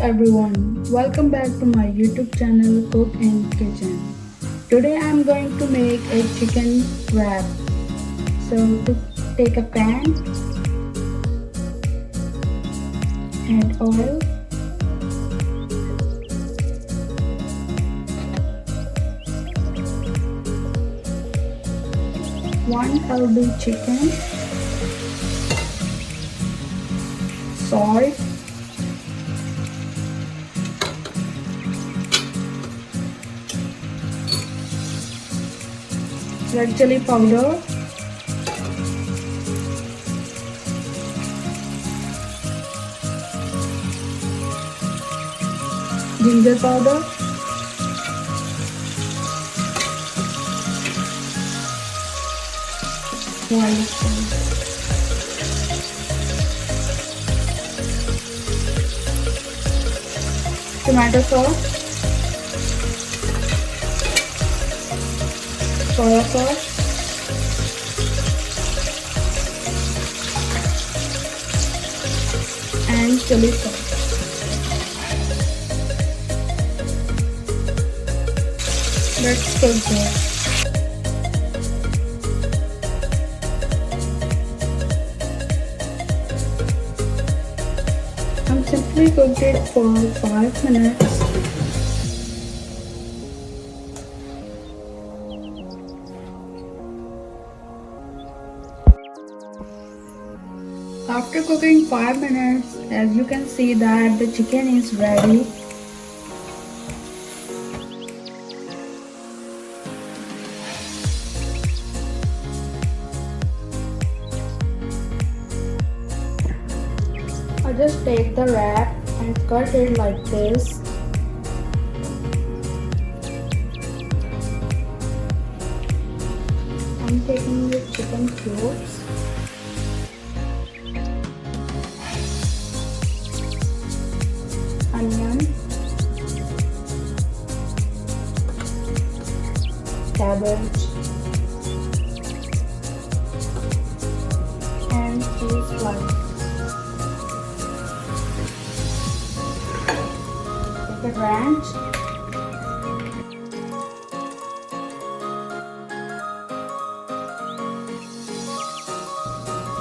everyone, welcome back to my YouTube channel Cook and Kitchen. Today I'm going to make a chicken wrap. So to take a pan, add oil, one lb chicken, salt, red chili powder, ginger powder, garlic powder, tomato sauce, soya sauce, and chili sauce. Let's cook this. I'm simply cooked it for 5 minutes. After cooking 5 minutes, as you can see that the chicken is ready. I just take the wrap and cut it like this. I'm taking the chicken cubes. Onion, cabbage, and cheese slice. Take a ranch,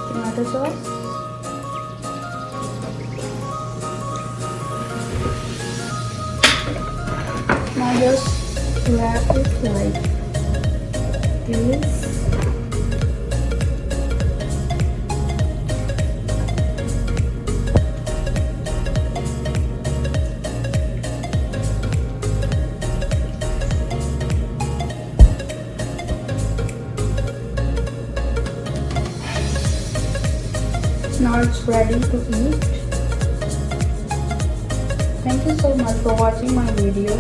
tomato sauce, now just wrap it like this. Now it's ready to eat. Thank you so much for watching my video.